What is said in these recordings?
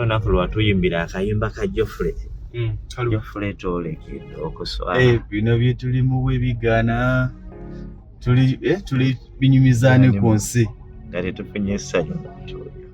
olunaku lwatuyimbira akayimba ka Geoffrey. Geoffrey tolekedde okuswala. Bino bye tulimu bwe bigaana. Tuli binyumizaane ku nsi. Nga tetufunye essanyu.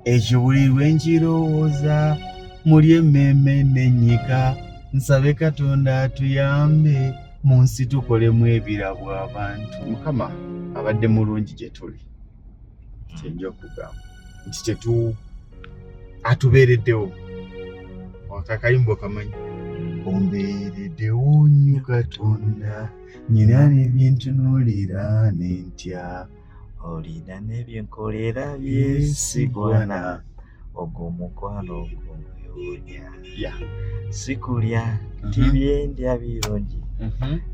Ekyo buli lwe nkirowooza muli emmemme n'ennyika nsabe Katonda atuyambe mu nsi tukolemu ebirabo abantu. Mukama abadde mulungi gye tuli. Kyenja okugamba nti atubeereddewo. Akakayimbo kamanyi. Ombeereddewo nnyo Katonda nyina n'ebyentunuulira n'entya. Olina n'ebyenkolera byesigwana ogw'omukwano ogw'omuyoonya. Sikulya tibyendya birungi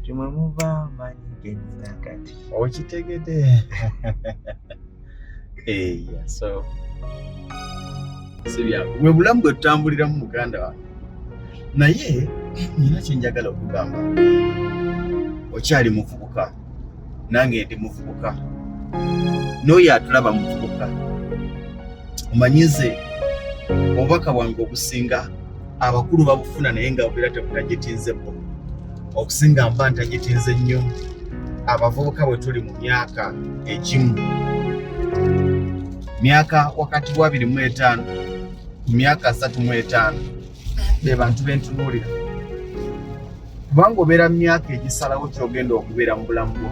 timwe muva manyi gennyina kati. Okitegedde. So bwe bulamu bwe tutambuliramu muganda wange. Naye nina kye njagala okugamba. Okyali muvubuka nange ndi muvubuka. N'oyo atulaba muvubuka. Omanyize obubaka bwange obusinga abakulu babufuna naye nga obeera tebutagitinzeko. Okusinga mba ntagitinze nnyo abavubuka bwe tuli mu myaka egimu. Myaka wakati wa 25 myaka 35 be bantu bentunuulira. Kubanga obeera mu myaka egisalawo ky'ogenda okubeera mu bulamu bwo.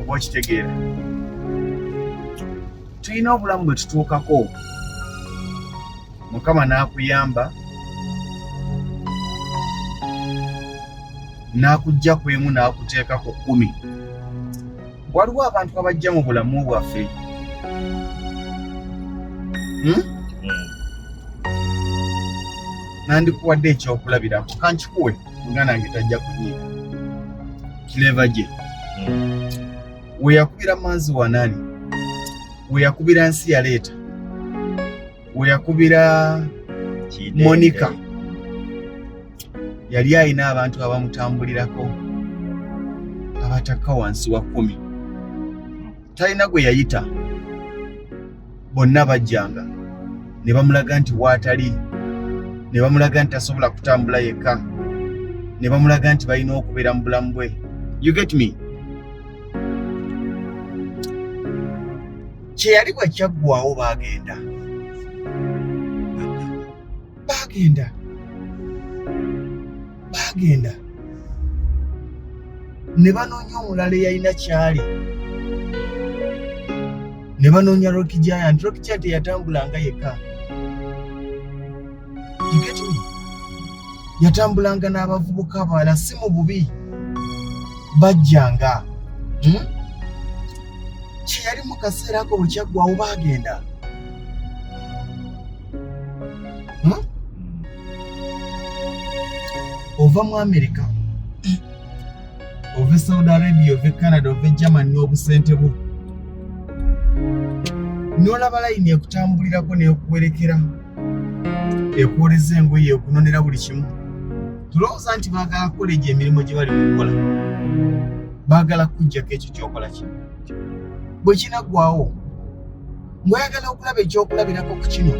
Oba okitegeera. Tulina obulamu bwe tutuukako. Mukama n'akuyamba n'akujja ku emu n'akuteeka ku 10. Waliwo abantu abajja mu bulamu bwaffe nandikuwadde ekyokulabirako kankikuwe nga nange tajja kunyiiga. Kileva gye we yakubira Manzi Wanani, we yakubira Nsi Yaleeta, we yakubira Monica, yali alina abantu abamutambulirako abatakka wansi wa 10. Talina gwe yayita. Bonna bajjanga ne bamulaga nti waatali, ne bamulaga nti tasobola kutambula yekka, ne bamulaga nti balina okubeera mu bulamu bwe. You get me? Kye yali bwe kyaggwawo bagenda ne banoonya omulala eyalina kyali, ne banoonya Rocky Giant. Rocky Giant yatambulanga yekka. You get me? Yatambulanga n'abavubuka abalala si mu bubi bajjanga. Kye yali mu kaseera ako bwe kyaggwawo bagenda. Ova mu America, ova Saudi Arabia, ova Canada, ova Germany n'obusente bwo. N'olaba layini ekutambulirako n'ekuwerekera, ekwoleza engoye, ekunonera buli kimu. Tulowooza nti baagala kukola egyo emirimu gye bali kukola. Baagala kujjako ekyo ky'okola kino. Bwe kinaggwawo, mwayagala okulaba ekyokulabirako ku kino.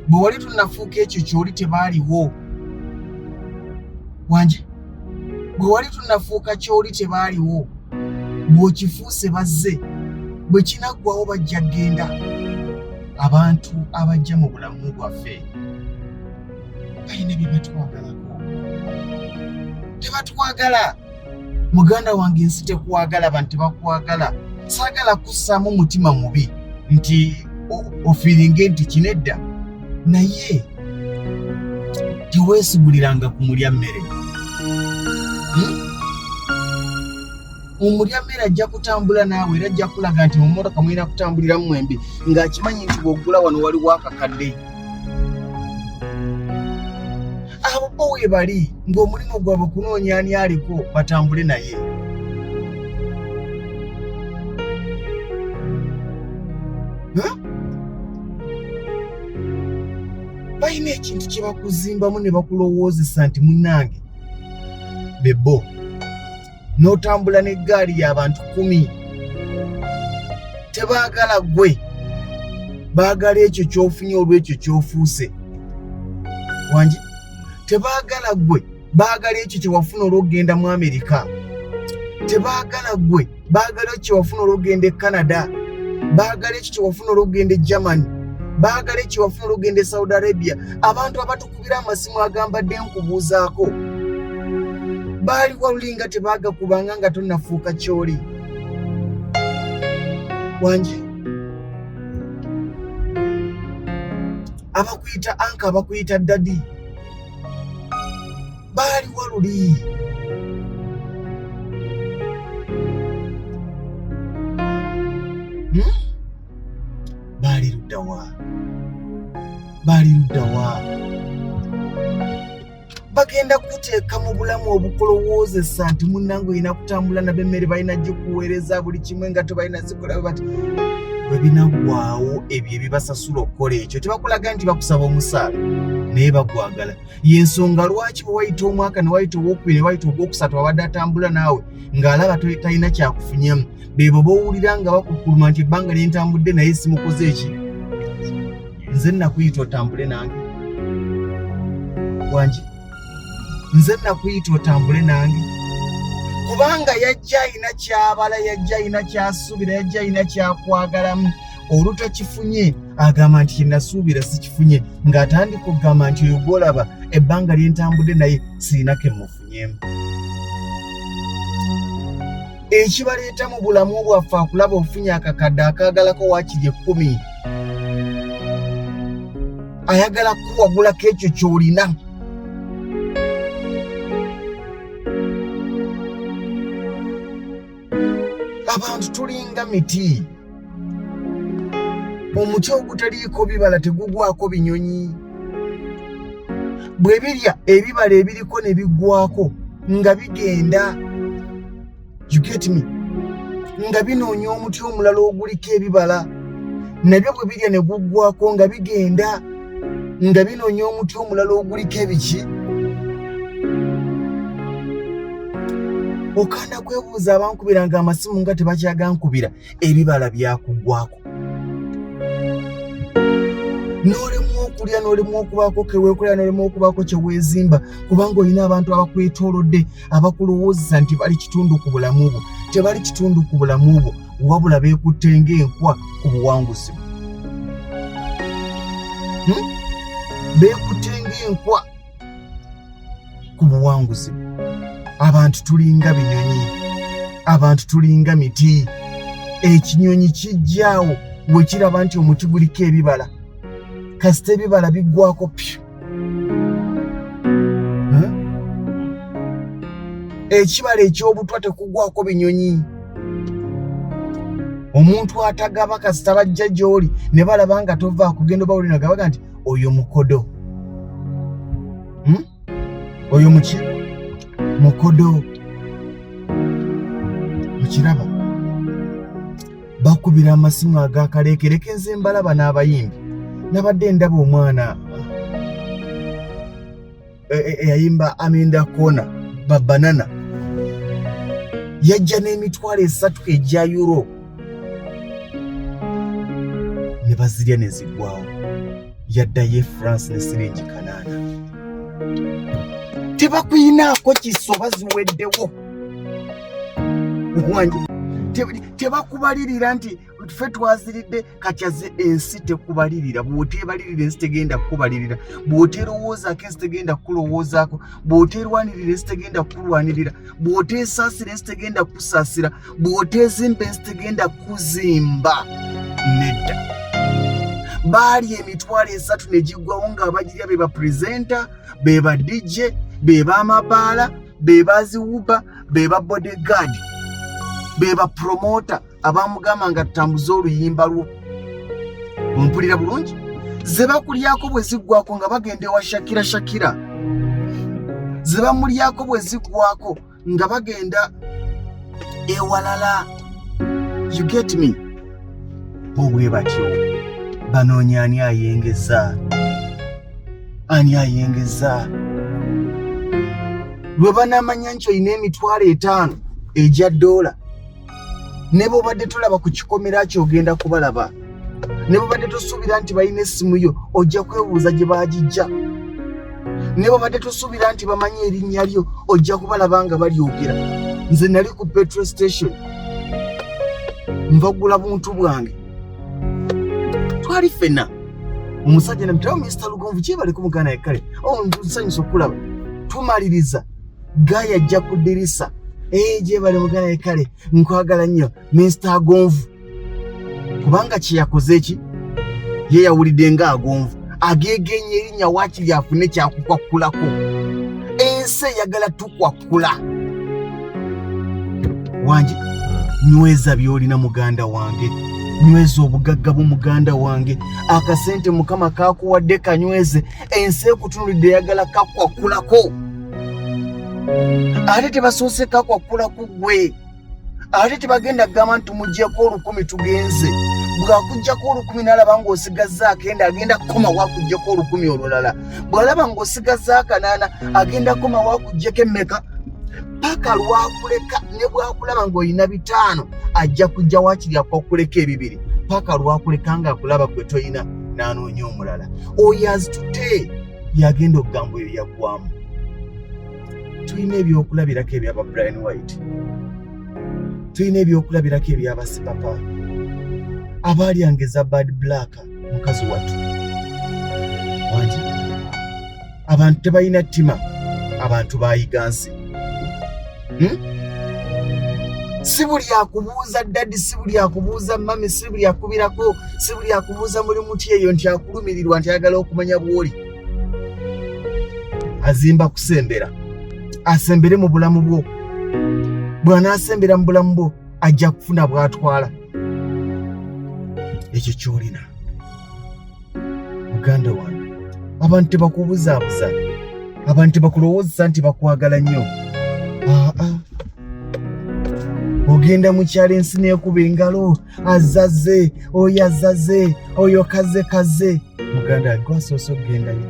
Bwe wali tunnafuuka ekyo ky'oli tebaaliwo. Wanje, bwe wali tunnafuuka ky'oli tebaaliwo. Bw'okifuuse bazze. Bwe kinaggwawo bajja genda. Abantu abajja mu bulamu bwaffe balina bye batwagalako. Tebatwagala. Muganda wange nsi tekwagala, abantu tebakwagala. Saagala kussaamu mutima mubi nti ofiiringe nti kinedda. Naye teweesiguliranga ku mulya mmere. Omulya mmere ajja kutambula naawe era ajja kulaga nti mu mmotoka mulina kutambuliramu mwembi ng'akimanyi nti bw'oggula wano waliwo akakadde. Abo bo we bali ng'omulimu gwabwe kunoonya ani aliko batambule naye. Balina ekintu kye bakuzimbamu ne bakulowoozesa nti munnange bebo n'otambula n'eggaali y'abantu 10. Tebaagala gwe, baagala ekyo ky'ofunye olw'ekyo ky'ofuuse. wangi tebaagala gwe baagala ekyo kye wafuna olw'okugenda mu Amerika tebaagala gwe baagala ekyo kye wafuna olw'okugenda e Canada baagala ekyo kye wafuna olw'okugenda e Germany baagala ekyo wafuna olw'okugenda e Saudi Arabia abantu abatukubira amasimu agambadde nkubuuzaako baali walulinga tebaagakubanga nga tonnafuuka kyoli wangi abakuyita anka abakuyita dadi baali waluli baali luddawa bagenda kuteeka mu bulamu obukolowozesa nti munnange olina kutambula nab'emmere balina gikuweereza buli kimwe nga tebalina zikola bati bwe binaggwaawo ebyo ebibasasula okukola ekyo tebakulaga nti bakusaba omusaala naye bagwagala y'ensonga lwaki bwe wayita omwaka ne wayita owokubiri ne wayita ogwokusatu abadde atambula naawe ng'alaba talina kyakufunyamu beebo b'owulira nga bakukuluma nti ebbanga lyentambudde naye simukoze eki nze nakuyita otambule nange wangi nze nakuyita otambule nange kubanga yajja ayina kyabala yajja ayina kyasuubira yajja ayina kyakwagalamu olutakifunye agamba nti kyenasuubira sikifunye ng'atandika okugamba nti oyo gwolaba ebbanga lyentambudde naye sirina kemufunyemu ekibaleeta mu bulamu bwaffe akulaba ofunye akakadde akaagalako waakiri 10 ayagala kuwagulako ekyo ky'olina abantu tulinga miti omuti ogutaliiko bibala tegugwako binyonyi bwe birya ebibala ebiriko ne biggwako nga bigenda you get me nga binoonya omuti omulala oguliko ebibala nabyo bwe birya ne guggwako nga bigenda nga binoonya omuti omulala oguliko ebiki okanda kwebuuza abankubira nga amasimu nga tebakyagankubira ebibala byakuggwako n'olemu okulya n'olemu okubaako keweekolera n'olemu okubaako kyeweezimba kubanga olina abantu abakwetoolodde abakulowoozesa nti bali kitundu ku bulamu bwo tebali kitundu ku bulamu bwo wabula beekutte ng'enkwa ku buwanguzi beekutte ng'enkwa ku buwanguzi abantu tulinga binyonyi abantu tulinga miti ekinyonyi kijjaawo we kiraba nti omuti guliko ebibala kasita ebibala biggwako pyo ekibala eky'obutwa tekugwako binyonyi omuntu atagaba kasita bajja gy'oli ne balaba nga tova kugenda bawulira gabaga nti oyo mukodo oyo muki mukodo mukiraba bakubira amasimu agakaleekereka enze mbalaba n'abayimbi nabadde ndaba omwana eyayimba Aminda Kona babanana yajja n'emitwalo 3 egya euro ne bazirya ne ziggwawo yaddayo France ne siringi 8 tebakuyinaako kisoba ziweddewo wangi tebakubalirira nti ffe twaziridde katyaze ensi tekubalirira bw'oteebalirira ensi tegenda kukubalirira bw'oteerowoozaako ensi tegenda kukulowoozaako bw'oteerwanirira ensi tegenda kukulwanirira bw'oteesaasira ensi tegenda kukusaasira bw'oteezimba ensi tegenda kukuzimba nedda baali emitwalo 3 ne giggwawo ng'abagirya be bapurezenta be ba DJ be b'amabaala be baziwuba be ba bodyguard be ba promota abamugamba nga tutambuza oluyimba lwo ompulira bulungi ze bakulyako bwe ziggwako nga bagenda ewa Shakira ze bamulyako bwe ziggwako nga bagenda ewalala you get me bwe batyo banoonya ani ayengeza lwe banamanya nti olina emitwalo 5 egya $, ne bw'obadde tolaba ku kikomera ky'ogenda kubalaba ne bw'obadde tosuubira nti balina essimu yo ojja kwebuuza gye baagijja ne babadde tusuubira nti bamanyi erinnya lyo ojja kubalaba nga balyogera. Nze nali ku petrol station nvagula buntu bwange, twali ffenna. Omusajja namutawo Mr. Lugonvu kyebale ku muganda yekkale nsanyusa okulaba. Tumaliriza Gaya ajja ku ddirisa, gyebale muganda yekkale nkwagala nnyo Mr. Gonvu, kubanga kye yakoze eki ye yawulidde nga agonvu ageegenya erinnya waakiri afune kyakukwakulako. Ensi eyagala tukwakula. Wangi nyweza byolina muganda wange, nyweza obugagga bw'omuganda wange. Akasente Mukama kakuwadde kanyweze. Ensi ekutunulidde eyagala kakwakulako. Ate tebasoose kakwakulako gwe. Ate tebagenda kugamba nti muggyeko 1000 tugenze. Bw'akuggyako 1000 n'alaba ng'osigazza akenda agenda kukoma wakuggyeko 1000 olulala. Bw'alaba ng'osigazza 8 agenda kukoma wakuggyeko emmeka. Paka lwakuleka ne bwakulaba ng'olina 5 ajja kujja waakiri akwakuleka 2. Paka lwakuleka ng'akulaba gwe toyina n'anoonya omulala. Oyo azitute yagenda okugamba eyo yaggwamu. Tulina ebyokulabirako ebyaba Brian White, tulina ebyokulabirako ebyaba Sipapa, abalyangeza Bad Black mukazi wattu. Wangi abantu tebalina ttima, abantu bayiga nsi. Si buli akubuuza daddi, si buli akubuuza mami, si buli akubirako, si buli akubuuza muli muti eyo nti akulumirirwa nti ayagala okumanya bw'oli. Azimba kusembera, asembere mu bulamu bwo. Bw'anaasembera mu bulamu bwo ajja kufuna bw'atwala. Ekyo ky'olina muganda wange. Abantu tebakubuzaabuza, abantu tebakulowoozesa nti bakwagala nnyo. Ogenda mu kyalo ensi neekuba engalo, azaze, oyo azaze, oyo kaze. Muganda wange wasoose okugendayo.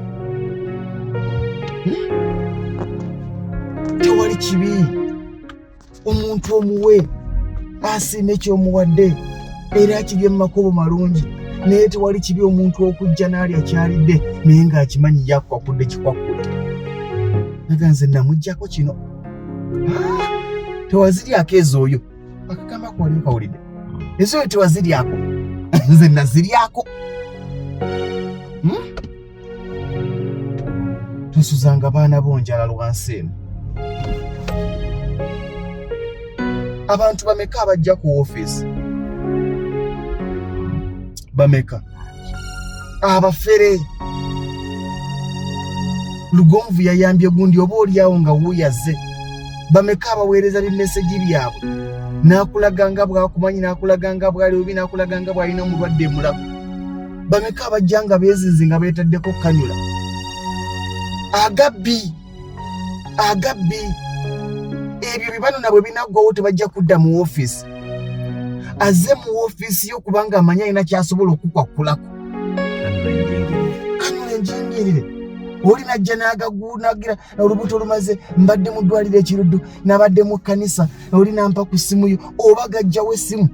Tewali kibi omuntu omuwe asiima ekyomuwadde era akirye mu makubo malungi, naye tewali kibi omuntu okujja n'alya kyalidde naye ng'akimanyi yakwakudde kikwakule. Naga nze namuggyako kino. Tewaziryako ezo oyo akagamba kwali okawulidde ezo oyo tewaziryako. Nze naziryako. Tosuzanga baana bonjala lwansi eno. Abantu bameka abajja ku ofiisi? Bameka abafere? Lugonvu yayambye gundi oba oliawo nga wuyaze. Bameka abaweereza b'emmeseji byabwe n'akulaga nga bw'akumanyi, n'akulaga nga bw'ali obi, n'akulaga nga bw'alina omulwadde mulabu. Bameka abajja nga beezinzi nga beetaddeko kanyula. Agabbi ebyo bibano nabwe binaggwawo tebajja kudda mu ofiisi. Azze mu ofiisi yo kubanga amanya alina kyasobola okukwakulako. Kanula enjingirire. Oli najja n'agagunagira olubuto olumaze mbadde mu ddwaliro ekiruddu, nabadde mu kkanisa, oli nampa ku ssimu yo, oba gajjawo essimu.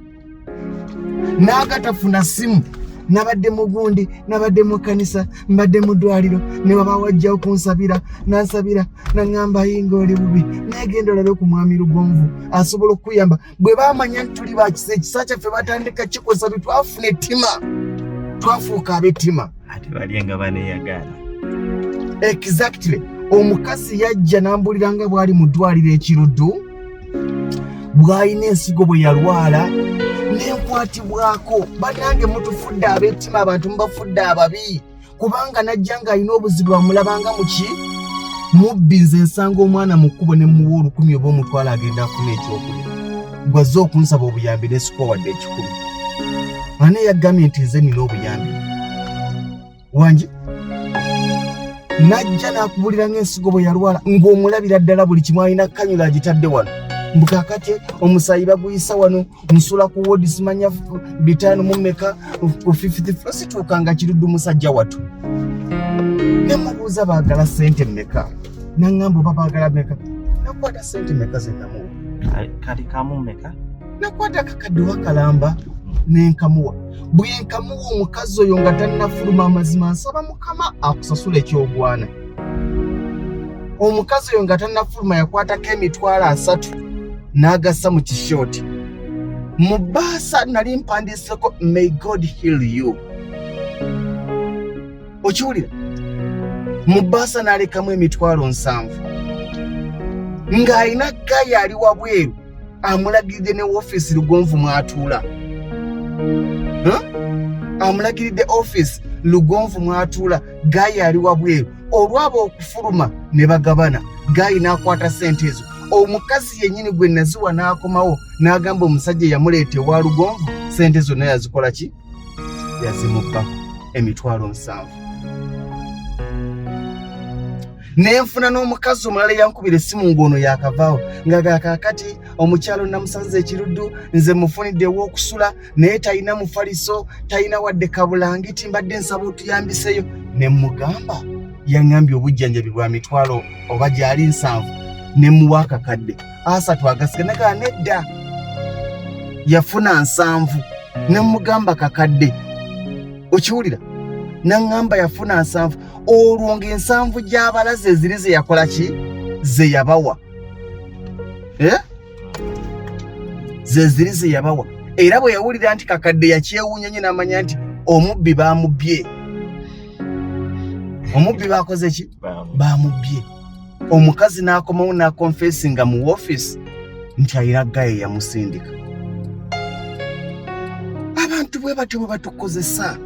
N'agatafuna ssimu, nabadde mu gundi, nabadde mu kkanisa, mbadde mu ddwaliro, ne baba wajjawo kunsabira, nansabira, naŋŋamba yinga oli bubi, negenda olabe ku mwami Lugonvu asobola okuyamba. Bwe baamanya nti tuli bakisa, ekisa kyaffe batandika kikosa bitwafuna ettima, twafuuka ab'ettima. Ate bali nga baneeyagala. Exactly. Omukazi yajja n'ambulira nga bw'ali mu ddwaliro ekiruddu, bw'alina ensigo bwe yalwala n'enkwatibwako. Bannange mutufudde ab'ettima, abantu mubafudde ababi, kubanga najja ng'alina obuzibu bamulabanga muki mubbi. Nze nsanga omwana mu kkubo ne muwa 10,000 oba omutwala agenda afuna ekyokulya. Gwazze okunsaba obuyambi ne sikuwadde 10,000. Ani yagambye nti nze nina obuyambi? Wangi najja n'akubulira ng'ensigo bwe yalwala ng'omulabira ddala buli kimu, alina kanyula agitadde wano. Mbukakati omusaayi baguyisa wano, nsula ku wodi simanya 5 mu mmeka ku 50th floor, situukanga kiruddu musajja wattu. Ne mubuuza baagala ssente mmeka, naŋŋamba oba baagala mmeka. Nakwata ssente mmeka ze namuwa. Kali kamu mmeka? Nakwata kakadde wakalamba nenkamuwa. Bwe nkamuwa omukazi oyo nga tannafuluma amazima, nsaba Mukama akusasula ekyogwana. omukazi oyo nga tannafuluma yakwatako emitwalo 3 n'agassa mu kishooti. Mu bbaasa nali mpandiiseko may God heal you. Okiwulira? Mu bbaasa n'alekamu emitwalo 7 ng'alina gaya ali wabweru amulagiridde ne woofiisi Lugonvu mwatuula. Amulagiridde office Lugonvu mwatuula, gaya ali wabweru. Olwaba okufuluma ne bagabana, gayi n'akwata sente ezo. Omukazi yennyini gwe naziwa n'akomawo n'agamba omusajja yamuleeta ewa Lugonvu, sente zonna yazikola ki? Yazimubbako emitwalo 7. Nenfuna n'omukazi omulala yankubira essimu ng'ono yakavaawo nga kaakati omukyalo namusanze ekiruddu, nze mufunidde ew'okusula naye talina mufaliso, talina wadde kabulangiti, mbadde nsaba otuyambiseyo. Ne mugamba yaŋŋambye obujjanjabi bwa mitwalo oba gyali 7 ne muwa akakadde 3 agasiga nedda yafuna 7 ne mugamba kakadde. Okiwulira? Naŋŋamba yafuna 7 olwo ng'ensanvu gy'abalaze eziri ze yakola ki? Ze yabawa. Ze ziri ze yabawa. Era bwe yawulira nti kakadde yakyewuunya nnyo n'amanya nti omubbi baamubbye. Omubbi baakoze ki? Baamubbye. Omukazi n'akomawo n'akonfesinga mu woofiisi nti ayina gaye yamusindika. Abantu bwe batyo bwe batukozesa.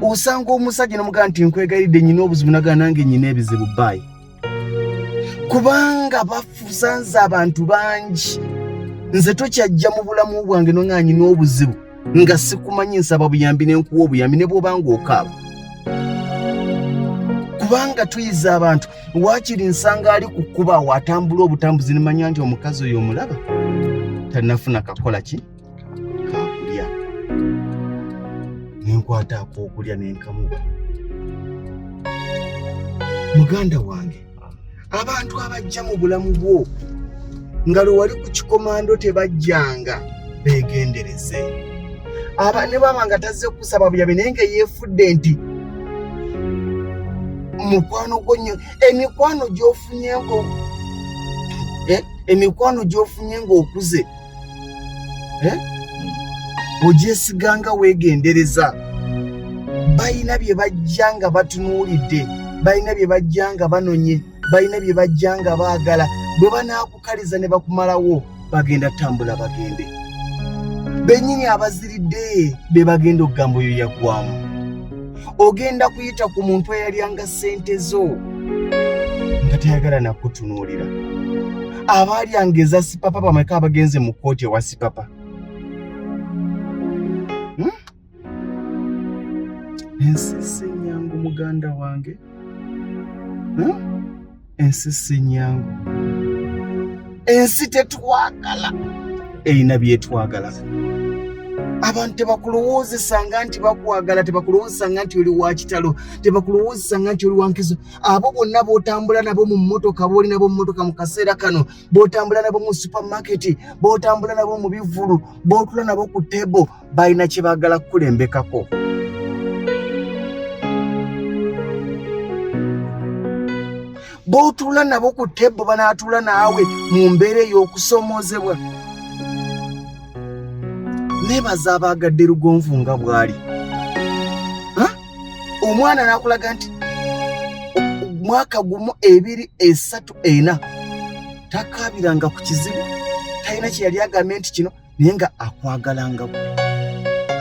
Osanga omusajja n'omugamba nti nkwegayiridde nnyina obuzibu, nagamba nange nnyina ebizibu bbayi. Kubanga bafusanze abantu bangi. Nze tokyajja mu bulamu bwange nga nnyina obuzibu nga sikumanyi nsaba buyambi n'enkuwa obuyambi ne bw'obanga okaaba. Kubanga tuyiza abantu, waakiri nsanga ali ku kkuba awo atambula obutambuzi ne manya nti omukazi oyo omulaba tannafuna kakola ki? Kakulya. Nenkwata ak'okulya nenkamuwa. Muganda wange, abantu abajja mu bulamu bwo nga lwe wali ku kikomando tebajjanga, beegendereze. Ne baba nga tazze kusaba buyambi naye nga yeefudde nti mukwano gwo nnyo, emikwano gy'ofunye ng'okuze ogyesiganga weegendereza. Balina bye bajja nga batunuulidde, balina bye bajja nga banonye, balina bye bajja nga baagala. Bwe banaakukaliza ne bakumalawo bagenda tambula bagende. Bennyini abaziridde be bagenda okugamba oyo yaggwamu. Ogenda kuyita ku muntu eyalyanga ssente zo nga tayagala nakutunuulira. Abaalyanga eza sipapa bameka abagenze mu kkooti ewa sipapa. Ensi si nnyangu muganda wange. Ensi si nnyangu. Ensi tetwagala, erina byetwagala. Abantu tebakulowoozesanga nti bakwagala, tebakulowoozesanga nti oli wa kitalo, tebakulowoozesanga nti oli wa nkizo. Abo bonna b'otambula nabo mu mmotoka, b'oli nabo mu mmotoka mu kaseera kano, b'otambula nabo mu supamaketi, b'otambula nabo mu bivvulu, b'otula nabo ku tebo, balina kye baagala kukulembekako. B'otula nabo ku tebo banaatula naawe mu mbeera ey'okusomoozebwa. Nebaza abaagadde Lugonvu nga bw'ali. Omwana n'akulaga nti mwaka gumu 2, 3, 4 takaabiranga ku kizibu, talina kye yali agambye nti kino, naye nga akwagalanga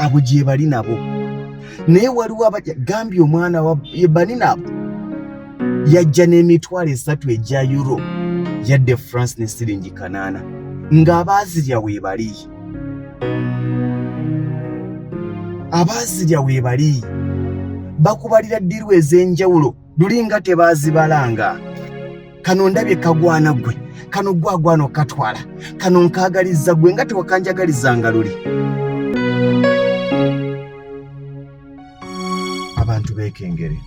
abo gye bali nabo. Naye waliwo abajja gambye omwana wa bani nabo yajja n'emitwalo 3 egya euro yadde France ne siringi 80 ng'abaazirya weebali. Abaazirya weebali bakubalira ddiru ez'enjawulo luli nga tebaazibalanga. Kano ndabye kagwana gwe, kano gwagwana okatwala, kano nkaagalizza gwe nga tewakanjagalizanga luli. Abantu beekengere.